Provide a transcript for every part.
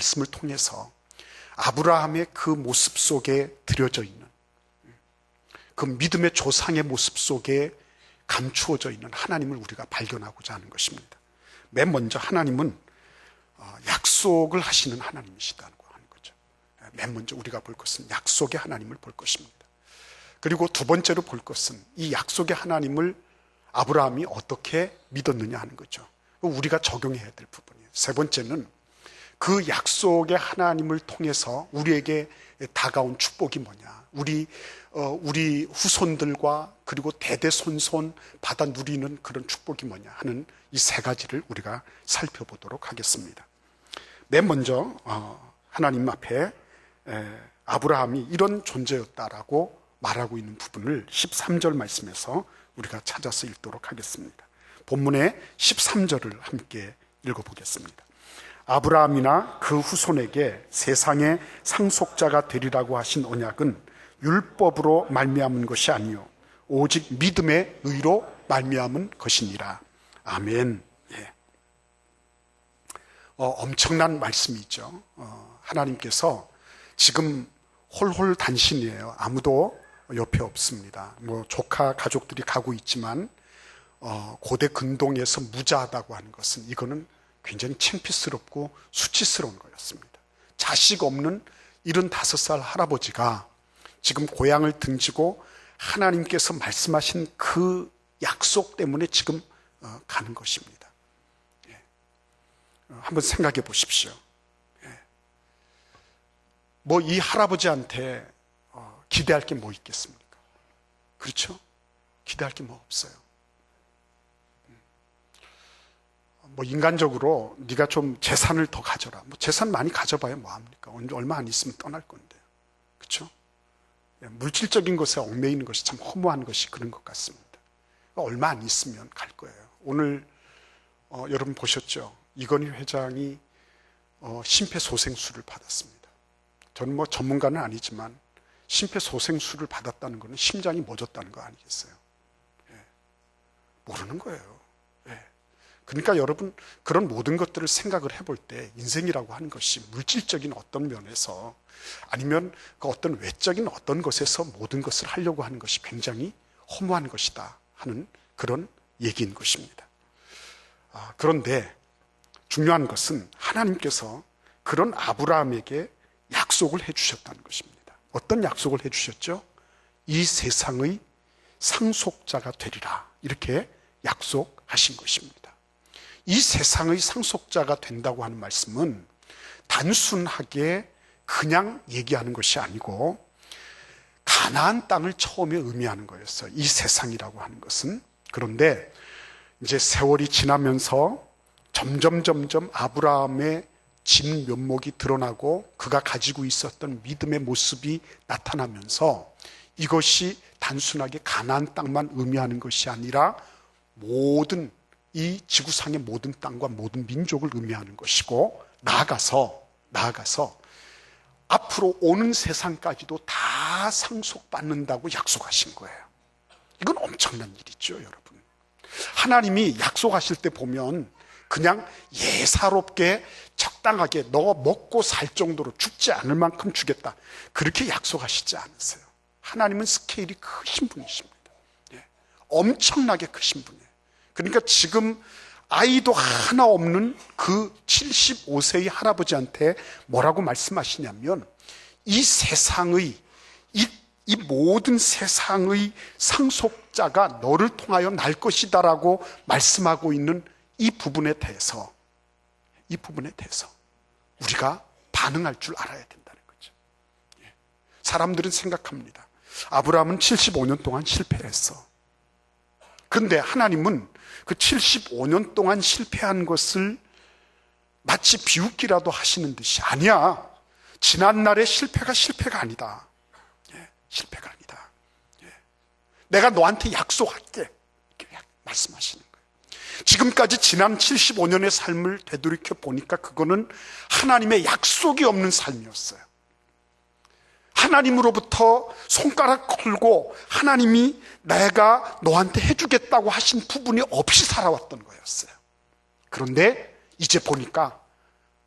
말씀을 통해서 아브라함의 그 모습 속에 들여져 있는, 그 믿음의 조상의 모습 속에 감추어져 있는 하나님을 우리가 발견하고자 하는 것입니다. 맨 먼저 하나님은 약속을 하시는 하나님이시다고 하는 거죠. 맨 먼저 우리가 볼 것은 약속의 하나님을 볼 것입니다. 그리고 두 번째로 볼 것은 이 약속의 하나님을 아브라함이 어떻게 믿었느냐 하는 거죠. 우리가 적용해야 될 부분이에요. 세 번째는 그 약속의 하나님을 통해서 우리에게 다가온 축복이 뭐냐, 우리 후손들과 그리고 대대손손 받아 누리는 그런 축복이 뭐냐 하는 이 세 가지를 우리가 살펴보도록 하겠습니다. 맨 먼저 하나님 앞에 아브라함이 이런 존재였다라고 말하고 있는 부분을 13절 말씀에서 우리가 찾아서 읽도록 하겠습니다. 본문의 13절을 함께 읽어보겠습니다. 아브라함이나 그 후손에게 세상의 상속자가 되리라고 하신 언약은 율법으로 말미암은 것이 아니요 오직 믿음의 의로 말미암은 것이니라. 아멘. 예. 엄청난 말씀이죠. 하나님께서 지금 홀홀단신이에요. 아무도 옆에 없습니다. 조카 가족들이 가고 있지만 고대 근동에서 무자하다고 하는 것은 이거는 굉장히 창피스럽고 수치스러운 거였습니다. 자식 없는 75살 할아버지가 지금 고향을 등지고 하나님께서 말씀하신 그 약속 때문에 지금 가는 것입니다. 예. 한번 생각해 보십시오. 예. 이 할아버지한테 기대할 게 뭐 있겠습니까? 그렇죠? 기대할 게 뭐 없어요. 인간적으로 네가 좀 재산을 더 가져라. 재산 많이 가져봐야 뭐합니까? 얼마 안 있으면 떠날 건데요. 그렇죠? 물질적인 것에 얽매이는 것이 참 허무한 것이 그런 것 같습니다. 얼마 안 있으면 갈 거예요. 오늘 여러분 보셨죠? 이건희 회장이 심폐소생술을 받았습니다. 저는 전문가는 아니지만 심폐소생술을 받았다는 것은 심장이 멎었다는 거 아니겠어요? 예. 모르는 거예요. 예. 그러니까 여러분 그런 모든 것들을 생각을 해볼 때 인생이라고 하는 것이 물질적인 어떤 면에서 아니면 그 어떤 외적인 어떤 것에서 모든 것을 하려고 하는 것이 굉장히 허무한 것이다 하는 그런 얘기인 것입니다. 그런데 중요한 것은 하나님께서 그런 아브라함에게 약속을 해주셨다는 것입니다. 어떤 약속을 해주셨죠? 이 세상의 상속자가 되리라 이렇게 약속하신 것입니다. 이 세상의 상속자가 된다고 하는 말씀은 단순하게 그냥 얘기하는 것이 아니고 가나안 땅을 처음에 의미하는 거였어요. 이 세상이라고 하는 것은. 그런데 이제 세월이 지나면서 점점 아브라함의 진면목이 드러나고 그가 가지고 있었던 믿음의 모습이 나타나면서 이것이 단순하게 가나안 땅만 의미하는 것이 아니라 모든 이 지구상의 모든 땅과 모든 민족을 의미하는 것이고 나아가서 앞으로 오는 세상까지도 다 상속받는다고 약속하신 거예요. 이건 엄청난 일이죠, 여러분. 하나님이 약속하실 때 보면 그냥 예사롭게 적당하게 너 먹고 살 정도로 죽지 않을 만큼 주겠다 그렇게 약속하시지 않으세요. 하나님은 스케일이 크신 분이십니다. 예. 엄청나게 크신 분이에요. 그러니까 지금 아이도 하나 없는 그 75세의 할아버지한테 뭐라고 말씀하시냐면 이 세상의 이 모든 세상의 상속자가 너를 통하여 날 것이다라고 말씀하고 있는 이 부분에 대해서 우리가 반응할 줄 알아야 된다는 거죠. 사람들은 생각합니다. 아브라함은 75년 동안 실패했어. 그런데 하나님은 그 75년 동안 실패한 것을 마치 비웃기라도 하시는 듯이 아니야. 지난날의 실패가 아니다. 실패가 아니다. 내가 너한테 약속할게. 이렇게 말씀하시는 거예요. 지금까지 지난 75년의 삶을 되돌이켜 보니까 그거는 하나님의 약속이 없는 삶이었어요. 하나님으로부터 손가락 걸고 하나님이 내가 너한테 해주겠다고 하신 부분이 없이 살아왔던 거였어요. 그런데 이제 보니까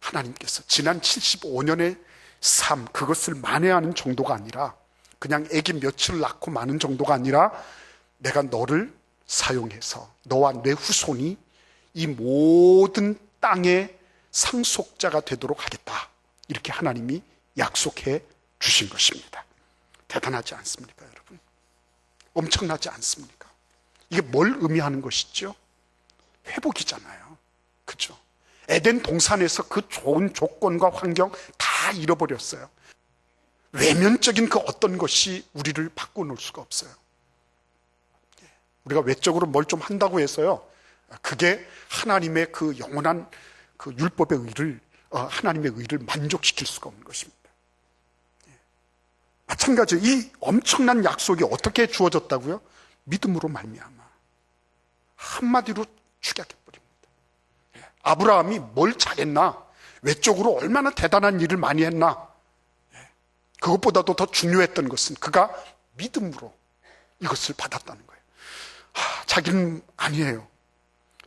하나님께서 지난 75년의 삶, 그것을 만회하는 정도가 아니라, 그냥 아기 며칠 낳고 마는 정도가 아니라, 내가 너를 사용해서 너와 내 후손이 이 모든 땅의 상속자가 되도록 하겠다, 이렇게 하나님이 약속해 주신 것입니다. 대단하지 않습니까, 여러분? 엄청나지 않습니까? 이게 뭘 의미하는 것이죠? 회복이잖아요. 그렇죠? 에덴 동산에서 그 좋은 조건과 환경 다 잃어버렸어요. 외면적인 그 어떤 것이 우리를 바꿔놓을 수가 없어요. 우리가 외적으로 뭘 좀 한다고 해서요, 그게 하나님의 그 영원한 그 율법의 의를, 하나님의 의를 만족시킬 수가 없는 것입니다. 마찬가지로 이 엄청난 약속이 어떻게 주어졌다고요? 믿음으로 말미암아. 한마디로 축약해버립니다. 아브라함이 뭘 잘했나? 외적으로 얼마나 대단한 일을 많이 했나? 그것보다도 더 중요했던 것은 그가 믿음으로 이것을 받았다는 거예요. 자기는 아니에요.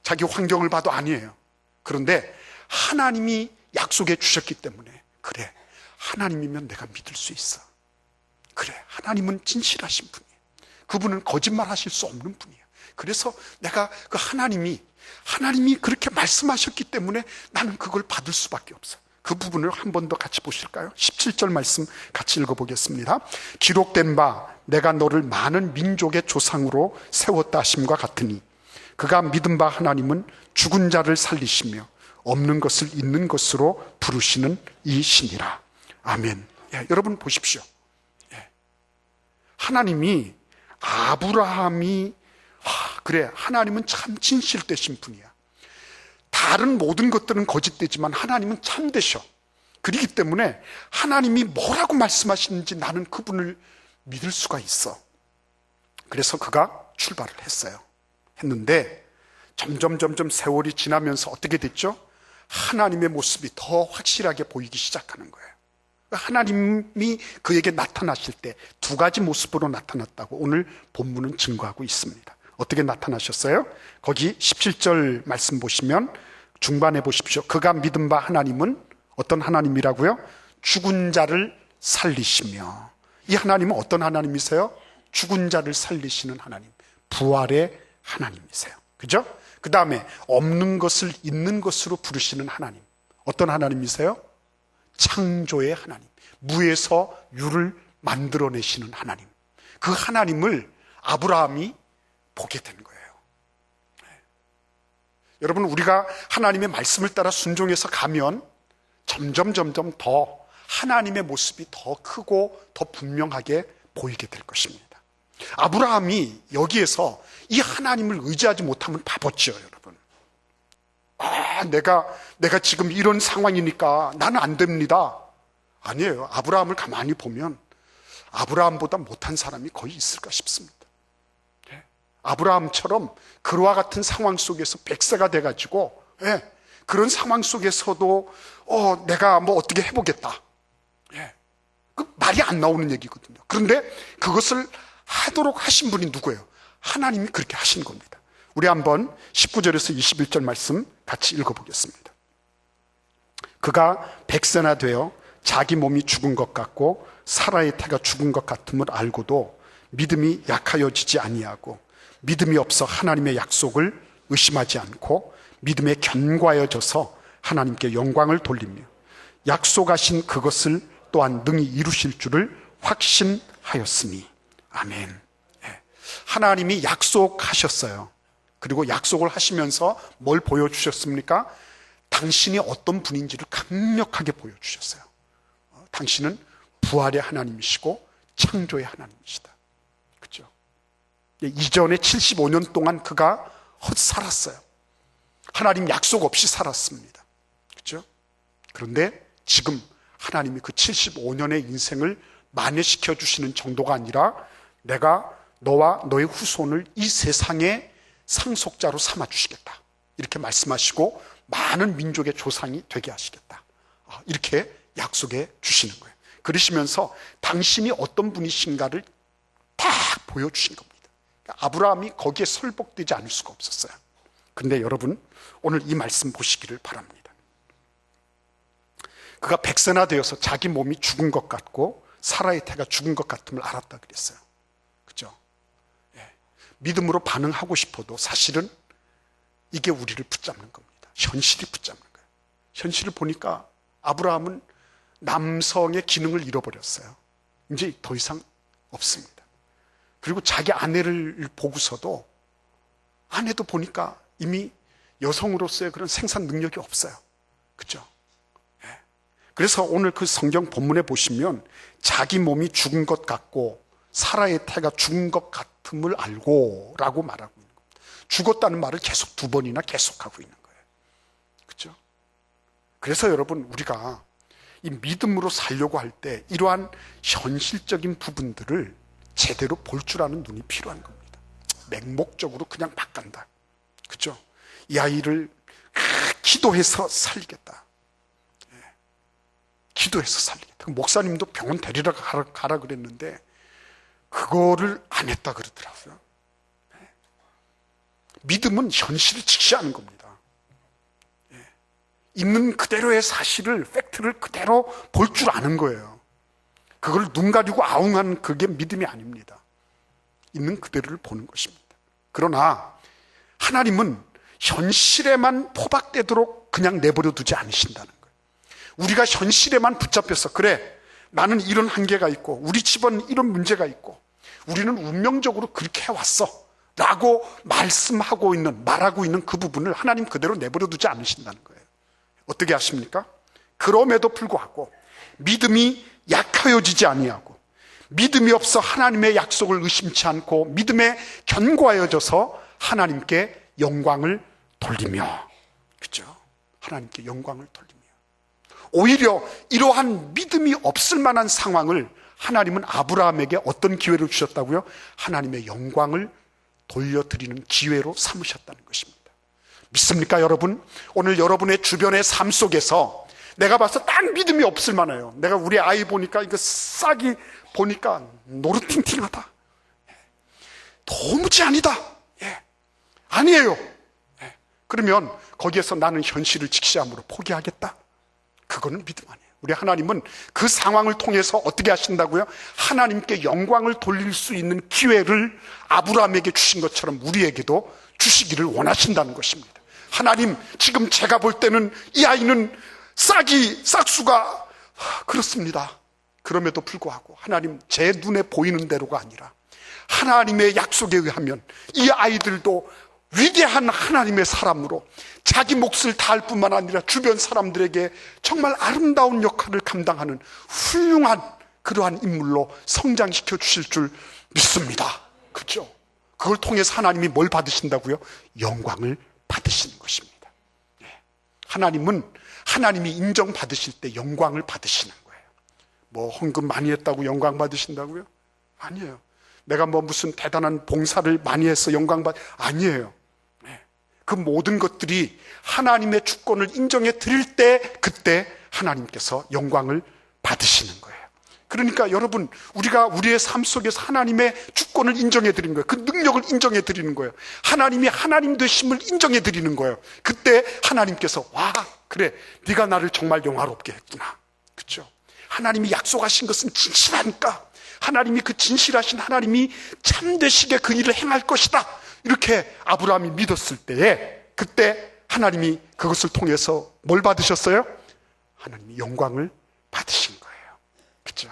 자기 환경을 봐도 아니에요. 그런데 하나님이 약속해 주셨기 때문에, 그래, 하나님이면 내가 믿을 수 있어. 그래, 하나님은 진실하신 분이에요. 그분은 거짓말하실 수 없는 분이에요. 그래서 내가 그 하나님이 그렇게 말씀하셨기 때문에 나는 그걸 받을 수밖에 없어. 그 부분을 한 번 더 같이 보실까요? 17절 말씀 같이 읽어보겠습니다. 기록된 바 내가 너를 많은 민족의 조상으로 세웠다 하심과 같으니 그가 믿은 바 하나님은 죽은 자를 살리시며 없는 것을 있는 것으로 부르시는 이 신이라. 아멘. 여러분 보십시오. 하나님이 아브라함이 그래, 하나님은 참 진실되신 분이야. 다른 모든 것들은 거짓되지만 하나님은 참되셔. 그렇기 때문에 하나님이 뭐라고 말씀하시는지 나는 그분을 믿을 수가 있어. 그래서 그가 출발을 했는데 점점 세월이 지나면서 어떻게 됐죠? 하나님의 모습이 더 확실하게 보이기 시작하는 거예요. 하나님이 그에게 나타나실 때 두 가지 모습으로 나타났다고 오늘 본문은 증거하고 있습니다. 어떻게 나타나셨어요? 거기 17절 말씀 보시면 중반에 보십시오. 그가 믿은 바 하나님은 어떤 하나님이라고요? 죽은 자를 살리시며. 이 하나님은 어떤 하나님이세요? 죽은 자를 살리시는 하나님, 부활의 하나님이세요. 그죠? 그 다음에 없는 것을 있는 것으로 부르시는 하나님, 어떤 하나님이세요? 창조의 하나님, 무에서 유를 만들어내시는 하나님. 그 하나님을 아브라함이 보게 된 거예요. 여러분, 우리가 하나님의 말씀을 따라 순종해서 가면 점점 더 하나님의 모습이 더 크고 더 분명하게 보이게 될 것입니다. 아브라함이 여기에서 이 하나님을 의지하지 못하면 바보죠, 여러분. 내가 지금 이런 상황이니까 나는 안 됩니다. 아니에요. 아브라함을 가만히 보면 아브라함보다 못한 사람이 거의 있을까 싶습니다. 아브라함처럼 그와 같은 상황 속에서 백세가 돼가지고, 그런 상황 속에서도 내가 뭐 어떻게 해보겠다, 그 말이 안 나오는 얘기거든요. 그런데 그것을 하도록 하신 분이 누구예요? 하나님이 그렇게 하신 겁니다. 우리 한번 19절에서 21절 말씀 같이 읽어보겠습니다. 그가 백세나 되어 자기 몸이 죽은 것 같고 사라의 태가 죽은 것 같음을 알고도 믿음이 약하여지지 아니하고 믿음이 없어 하나님의 약속을 의심하지 않고 믿음에 견고하여져서 하나님께 영광을 돌리며 약속하신 그것을 또한 능히 이루실 줄을 확신하였으니. 아멘. 하나님이 약속하셨어요. 그리고 약속을 하시면서 뭘 보여주셨습니까? 당신이 어떤 분인지를 강력하게 보여주셨어요. 당신은 부활의 하나님이시고 창조의 하나님이시다. 그렇죠? 이전에 75년 동안 그가 헛살았어요. 하나님 약속 없이 살았습니다. 그렇죠? 그런데 지금 하나님이 그 75년의 인생을 만회시켜 주시는 정도가 아니라 내가 너와 너의 후손을 이 세상의 상속자로 삼아 주시겠다, 이렇게 말씀하시고 많은 민족의 조상이 되게 하시겠다, 이렇게 약속해 주시는 거예요. 그러시면서 당신이 어떤 분이신가를 다 보여주신 겁니다. 아브라함이 거기에 설복되지 않을 수가 없었어요. 그런데 여러분, 오늘 이 말씀 보시기를 바랍니다. 그가 백세나 되어서 자기 몸이 죽은 것 같고 사라의 태가 죽은 것 같음을 알았다 그랬어요. 그죠? 예. 믿음으로 반응하고 싶어도 사실은 이게 우리를 붙잡는 겁니다. 현실이 붙잡는 거예요. 현실을 보니까 아브라함은 남성의 기능을 잃어버렸어요. 이제 더 이상 없습니다. 그리고 자기 아내를 보고서도 아내도 보니까 이미 여성으로서의 그런 생산 능력이 없어요. 그죠? 예. 그래서 오늘 그 성경 본문에 보시면 자기 몸이 죽은 것 같고 사라의 태가 죽은 것 같음을 알고 라고 말하고 있는 겁니다. 죽었다는 말을 계속 2번이나 계속하고 있는 거예요. 그죠? 그래서 여러분 우리가 이 믿음으로 살려고 할 때 이러한 현실적인 부분들을 제대로 볼 줄 아는 눈이 필요한 겁니다. 맹목적으로 그냥 막 간다. 그죠? 이 아이를 기도해서 살리겠다. 예. 기도해서 살리겠다. 목사님도 병원 데리러 가라 그랬는데 그거를 안 했다 그러더라고요. 예. 믿음은 현실을 직시하는 겁니다. 예. 있는 그대로의 사실을, 팩트를 그대로 볼 줄 아는 거예요. 그걸 눈 가리고 아웅하는 그게 믿음이 아닙니다. 있는 그대로를 보는 것입니다. 그러나 하나님은 현실에만 포박되도록 그냥 내버려 두지 않으신다는 거예요. 우리가 현실에만 붙잡혀서 그래 나는 이런 한계가 있고 우리 집은 이런 문제가 있고 우리는 운명적으로 그렇게 해왔어 라고 말하고 있는 그 부분을 하나님 그대로 내버려 두지 않으신다는 거예요. 어떻게 하십니까? 그럼에도 불구하고 믿음이 약하여지지 아니하고 믿음이 없어 하나님의 약속을 의심치 않고 믿음에 견고하여져서 하나님께 영광을 돌리며, 그죠? 하나님께 영광을 돌리며. 오히려 이러한 믿음이 없을 만한 상황을 하나님은 아브라함에게 어떤 기회를 주셨다고요? 하나님의 영광을 돌려드리는 기회로 삼으셨다는 것입니다. 믿습니까, 여러분? 오늘 여러분의 주변의 삶 속에서 내가 봐서 딱 믿음이 없을 만해요. 내가 우리 아이 보니까 이거 싹이 보니까 노릇팅팅하다. 도무지 아니다. 예. 아니에요. 예. 그러면 거기에서 나는 현실을 직시함으로 포기하겠다. 그거는 믿음 아니에요. 우리 하나님은 그 상황을 통해서 어떻게 하신다고요? 하나님께 영광을 돌릴 수 있는 기회를 아브라함에게 주신 것처럼 우리에게도 주시기를 원하신다는 것입니다. 하나님, 지금 제가 볼 때는 이 아이는 싹수가 그렇습니다. 그럼에도 불구하고 하나님, 제 눈에 보이는 대로가 아니라 하나님의 약속에 의하면 이 아이들도 위대한 하나님의 사람으로 자기 몫을 다할 뿐만 아니라 주변 사람들에게 정말 아름다운 역할을 감당하는 훌륭한 그러한 인물로 성장시켜 주실 줄 믿습니다. 그렇죠? 그걸 통해서 하나님이 뭘 받으신다고요? 영광을 받으시는 것입니다. 하나님은 하나님이 인정받으실 때 영광을 받으시는 거예요. 뭐 헌금 많이 했다고 영광 받으신다고요? 아니에요. 내가 뭐 무슨 대단한 봉사를 많이 해서 아니에요. 그 모든 것들이 하나님의 주권을 인정해 드릴 때 그때 하나님께서 영광을 받으시는 거예요. 그러니까 여러분, 우리가 우리의 삶 속에서 하나님의 주권을 인정해 드리는 거예요. 그 능력을 인정해 드리는 거예요. 하나님이 하나님 되심을 인정해 드리는 거예요. 그때 하나님께서 와, 그래, 네가 나를 정말 영화롭게 했구나. 그렇죠? 하나님이 약속하신 것은 진실하니까 하나님이 그 진실하신 하나님이 참되시게 그 일을 행할 것이다. 이렇게 아브라함이 믿었을 때에 그때 하나님이 그것을 통해서 뭘 받으셨어요? 하나님이 영광을 받으신 거예요. 그렇죠?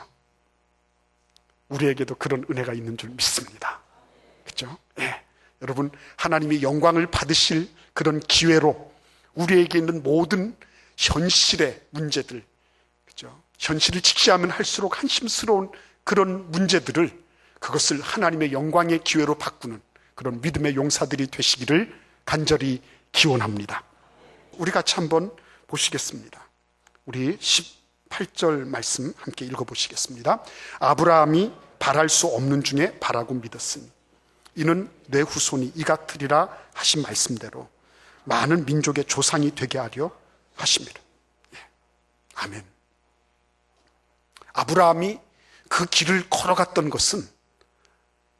우리에게도 그런 은혜가 있는 줄 믿습니다. 그렇죠? 예. 여러분, 하나님이 영광을 받으실 그런 기회로 우리에게 있는 모든 현실의 문제들, 그렇죠? 현실을 직시하면 할수록 한심스러운 그런 문제들을 그것을 하나님의 영광의 기회로 바꾸는 그런 믿음의 용사들이 되시기를 간절히 기원합니다. 우리 같이 한번 보시겠습니다. 우리 18절 말씀 함께 읽어보시겠습니다. 아브라함이 바랄 수 없는 중에 바라고 믿었으니 이는 내 후손이 이 같으리라 하신 말씀대로 많은 민족의 조상이 되게 하려 하십니다. 예. 아멘. 아브라함이 그 길을 걸어갔던 것은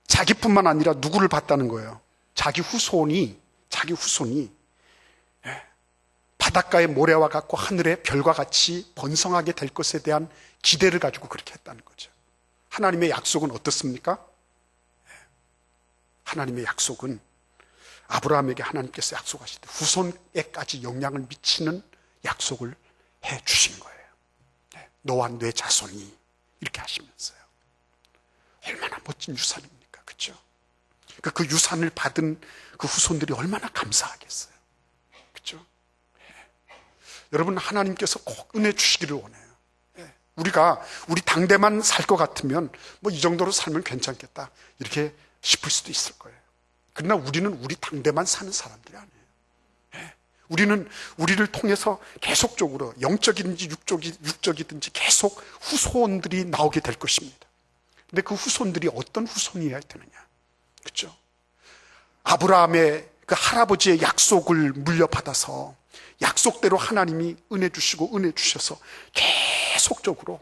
자기뿐만 아니라 누구를 봤다는 거예요? 자기 후손이 바닷가의 모래와 같고 하늘의 별과 같이 번성하게 될 것에 대한 기대를 가지고 그렇게 했다는 거죠. 하나님의 약속은 어떻습니까? 하나님의 약속은 아브라함에게 하나님께서 약속하실 때 후손에까지 영향을 미치는 약속을 해 주신 거예요. 너와 내 자손이 이렇게 하시면서요. 얼마나 멋진 유산입니까? 그렇죠? 그 유산을 받은 그 후손들이 얼마나 감사하겠어요. 그렇죠? 여러분, 하나님께서 꼭 은혜 주시기를 원해요. 우리가 우리 당대만 살 것 같으면 뭐 이 정도로 살면 괜찮겠다 이렇게 싶을 수도 있을 거예요. 그러나 우리는 우리 당대만 사는 사람들이 아니에요. 우리는 우리를 통해서 계속적으로 영적이든지 육적이든지 계속 후손들이 나오게 될 것입니다. 근데 그 후손들이 어떤 후손이어야 되느냐? 그렇죠? 아브라함의 그 할아버지의 약속을 물려받아서 약속대로 하나님이 은혜 주시고 은혜 주셔서 계속적으로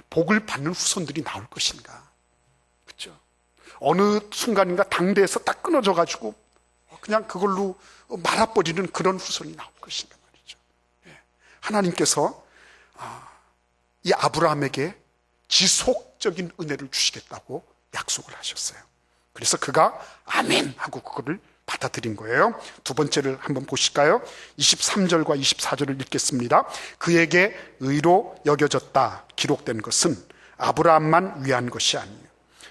복을 받는 후손들이 나올 것인가? 그렇죠? 어느 순간인가 당대에서 딱 끊어져 가지고 그냥 그걸로 말아버리는 그런 후손이 나올 것인가 말이죠. 하나님께서 이 아브라함에게 지속적인 은혜를 주시겠다고 약속을 하셨어요. 그래서 그가 아멘 하고 그거를 받아들인 거예요. 두 번째를 한번 보실까요? 23절과 24절을 읽겠습니다. 그에게 의로 여겨졌다 기록된 것은 아브라함만 위한 것이 아니에요.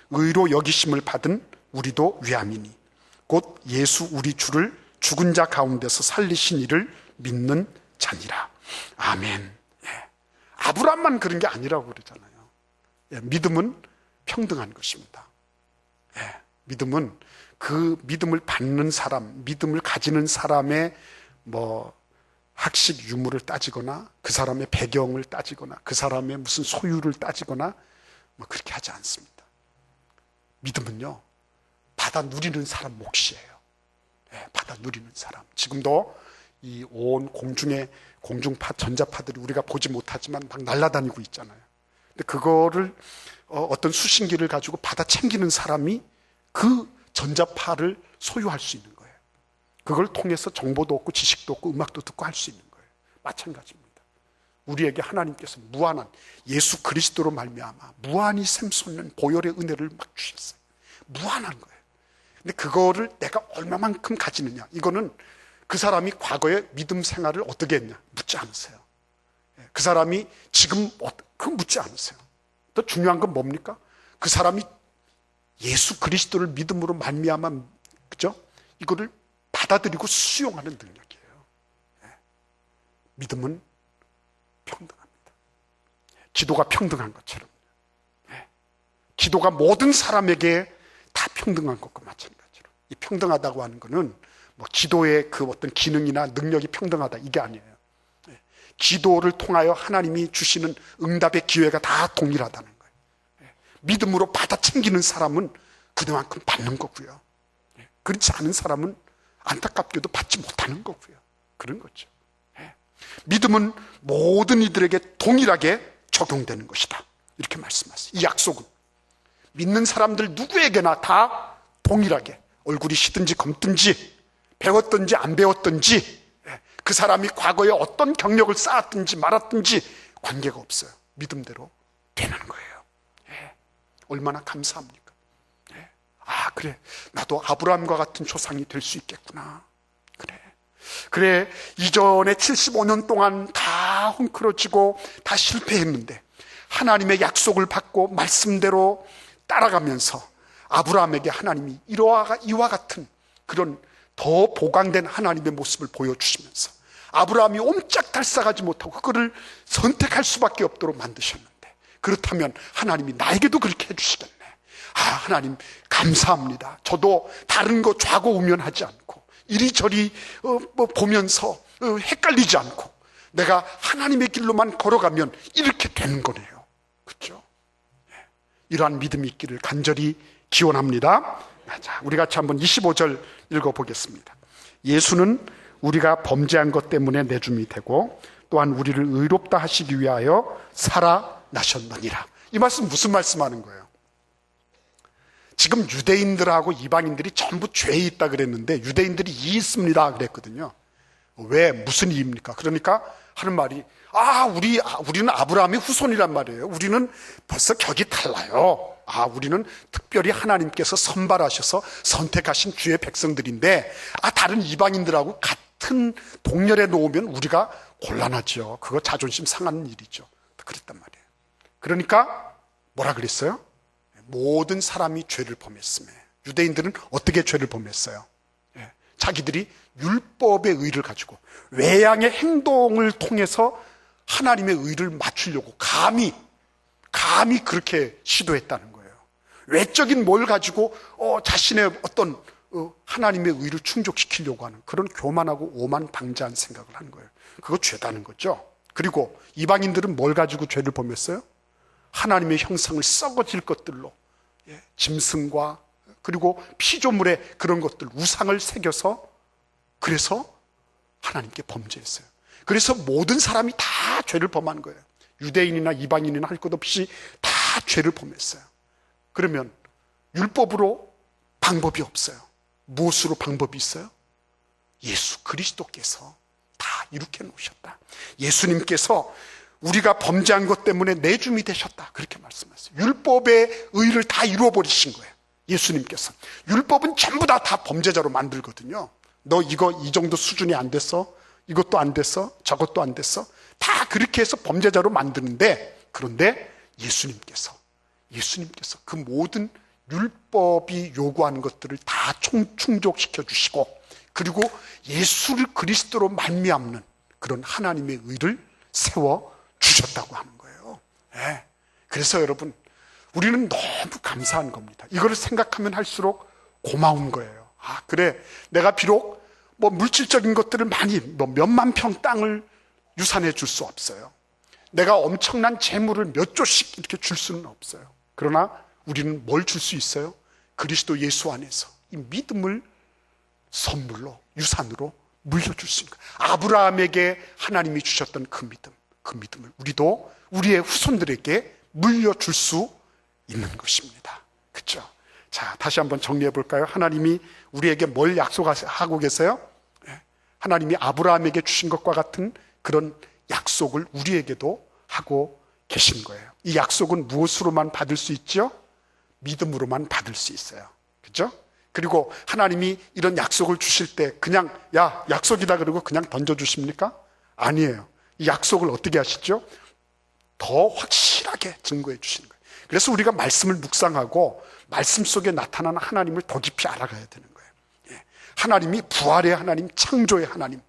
의로 여기심을 받은 우리도 위함이니 곧 예수 우리 주를 죽은 자 가운데서 살리신 이를 믿는 자니라. 아멘. 아브라함만 그런 게 아니라고 그러잖아요. 믿음은 평등한 것입니다. 믿음은 그 믿음을 받는 사람, 믿음을 가지는 사람의 학식 유무를 따지거나 그 사람의 배경을 따지거나 그 사람의 무슨 소유를 따지거나 그렇게 하지 않습니다. 믿음은요, 받아 누리는 사람 몫이에요. 받아 누리는 사람. 지금도 이 온 공중의 공중파, 전자파들이 우리가 보지 못하지만 막 날아다니고 있잖아요. 근데 그거를 어떤 수신기를 가지고 받아 챙기는 사람이 그 전자파를 소유할 수 있는 거예요. 그걸 통해서 정보도 얻고 지식도 얻고 음악도 듣고 할 수 있는 거예요. 마찬가지입니다. 우리에게 하나님께서 무한한 예수 그리스도로 말미암아 무한히 샘솟는 보혈의 은혜를 막 주셨어요. 무한한 거예요. 근데 그거를 내가 얼마만큼 가지느냐, 이거는 그 사람이 과거에 믿음 생활을 어떻게 했냐 묻지 않으세요. 그 사람이 지금 그거 묻지 않으세요. 더 중요한 건 뭡니까? 그 사람이 예수 그리스도를 믿음으로 말미암아, 그죠? 이거를 받아들이고 수용하는 능력이에요. 믿음은 평등합니다. 기도가 평등한 것처럼, 기도가 모든 사람에게 다 평등한 것과 마찬가지로, 이 평등하다고 하는 것은 기도의 그 어떤 기능이나 능력이 평등하다 이게 아니에요. 기도를 통하여 하나님이 주시는 응답의 기회가 다 동일하다는 거예요. 믿음으로 받아 챙기는 사람은 그만큼 받는 거고요. 그렇지 않은 사람은 안타깝게도 받지 못하는 거고요. 그런 거죠. 믿음은 모든 이들에게 동일하게 적용되는 것이다. 이렇게 말씀하세요. 이 약속은 믿는 사람들 누구에게나 다 동일하게, 얼굴이 시든지 검든지 배웠든지 안 배웠든지 그 사람이 과거에 어떤 경력을 쌓았든지 말았든지 관계가 없어요. 믿음대로 되는 거예요. 얼마나 감사합니까? 그래, 나도 아브라함과 같은 조상이 될 수 있겠구나. 그래, 이전에 75년 동안 다 헝클어지고 다 실패했는데 하나님의 약속을 받고 말씀대로 따라가면서 아브라함에게 하나님이 이와 같은 그런 더 보강된 하나님의 모습을 보여주시면서 아브라함이 옴짝달싹하지 못하고 그거를 선택할 수밖에 없도록 만드셨는데, 그렇다면 하나님이 나에게도 그렇게 해주시겠네. 하나님 감사합니다. 저도 다른 거 좌고우면하지 않고 이리저리 보면서 헷갈리지 않고 내가 하나님의 길로만 걸어가면 이렇게 되는 거네요. 그렇죠? 이러한 믿음이 있기를 간절히 기원합니다. 자, 우리 같이 한번 25절 읽어보겠습니다. 예수는 우리가 범죄한 것 때문에 내줌이 되고 또한 우리를 의롭다 하시기 위하여 살아나셨느니라. 이 말씀 무슨 말씀하는 거예요? 지금 유대인들하고 이방인들이 전부 죄에 있다 그랬는데 유대인들이 이 있습니다 그랬거든요. 왜? 무슨 이유입니까? 그러니까 하는 말이 우리는 아브라함의 후손이란 말이에요. 우리는 벌써 격이 달라요. 우리는 특별히 하나님께서 선발하셔서 선택하신 주의 백성들인데 다른 이방인들하고 같은 동렬에 놓으면 우리가 곤란하죠. 그거 자존심 상하는 일이죠. 그랬단 말이에요. 그러니까 뭐라 그랬어요? 모든 사람이 죄를 범했으며, 유대인들은 어떻게 죄를 범했어요? 자기들이 율법의 의를 가지고 외양의 행동을 통해서 하나님의 의를 맞추려고 감히 그렇게 시도했다는 거예요. 외적인 뭘 가지고 자신의 어떤 하나님의 의를 충족시키려고 하는 그런 교만하고 오만방자한 생각을 하는 거예요. 그거 죄다는 거죠. 그리고 이방인들은 뭘 가지고 죄를 범했어요? 하나님의 형상을 썩어질 것들로, 짐승과 그리고 피조물의 그런 것들, 우상을 새겨서, 그래서 하나님께 범죄했어요. 그래서 모든 사람이 다 죄를 범한 거예요. 유대인이나 이방인이나 할 것 없이 다 죄를 범했어요. 그러면 율법으로 방법이 없어요. 무엇으로 방법이 있어요? 예수 그리스도께서 다 이룩해 놓으셨다. 예수님께서 우리가 범죄한 것 때문에 내줌이 되셨다, 그렇게 말씀하셨어요. 율법의 의를 다 이루어버리신 거예요. 예수님께서. 율법은 전부 다 범죄자로 만들거든요. 너 이 정도 수준이 안 됐어? 이것도 안 됐어? 저것도 안 됐어? 다 그렇게 해서 범죄자로 만드는데, 그런데 예수님께서 그 모든 율법이 요구하는 것들을 다 충족시켜 주시고, 그리고 예수를 그리스도로 말미암는 그런 하나님의 의를 세워 주셨다고 하는 거예요. 그래서 여러분, 우리는 너무 감사한 겁니다. 이거를 생각하면 할수록 고마운 거예요. 그래, 내가 비록 물질적인 것들을 많이 몇만 평 땅을 유산해 줄 수 없어요. 내가 엄청난 재물을 몇 조씩 이렇게 줄 수는 없어요. 그러나 우리는 뭘 줄 수 있어요? 그리스도 예수 안에서 이 믿음을 선물로, 유산으로 물려줄 수 있는 거예요. 아브라함에게 하나님이 주셨던 그 믿음을 우리도 우리의 후손들에게 물려줄 수 있는 것입니다. 그렇죠? 자, 다시 한번 정리해 볼까요? 하나님이 우리에게 뭘 약속하고 계세요? 하나님이 아브라함에게 주신 것과 같은 그런 약속을 우리에게도 하고 계신 거예요. 이 약속은 무엇으로만 받을 수 있죠? 믿음으로만 받을 수 있어요. 그렇죠? 그리고 하나님이 이런 약속을 주실 때 그냥 약속이다 그러고 그냥 던져주십니까? 아니에요. 이 약속을 어떻게 하시죠? 더 확실하게 증거해 주시는 거예요. 그래서 우리가 말씀을 묵상하고 말씀 속에 나타나는 하나님을 더 깊이 알아가야 되는 거예요. 하나님이 부활의 하나님, 창조의 하나님,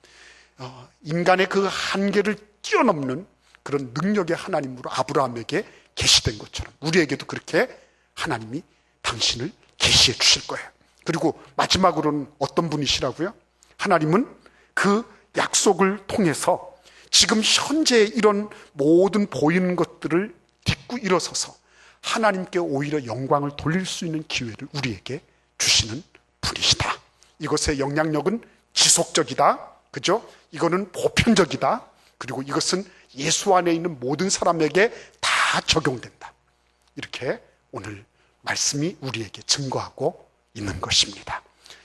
인간의 그 한계를 뛰어넘는 그런 능력의 하나님으로 아브라함에게 계시된 것처럼 우리에게도 그렇게 하나님이 당신을 계시해 주실 거예요. 그리고 마지막으로는 어떤 분이시라고요? 하나님은 그 약속을 통해서 지금 현재 이런 모든 보이는 것들을 딛고 일어서서 하나님께 오히려 영광을 돌릴 수 있는 기회를 우리에게 주시는 분이시다. 이것의 영향력은 지속적이다. 그죠? 이거는 보편적이다. 그리고 이것은 예수 안에 있는 모든 사람에게 다 적용된다. 이렇게 오늘 말씀이 우리에게 증거하고 있는 것입니다.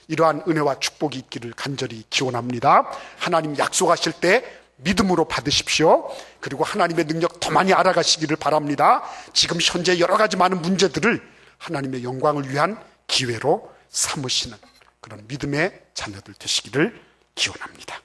이러한 은혜와 축복이 있기를 간절히 기원합니다. 하나님 약속하실 때 믿음으로 받으십시오. 그리고 하나님의 능력 더 많이 알아가시기를 바랍니다. 지금 현재 여러 가지 많은 문제들을 하나님의 영광을 위한 기회로 삼으시는 그런 믿음의 자녀들 되시기를 기원합니다.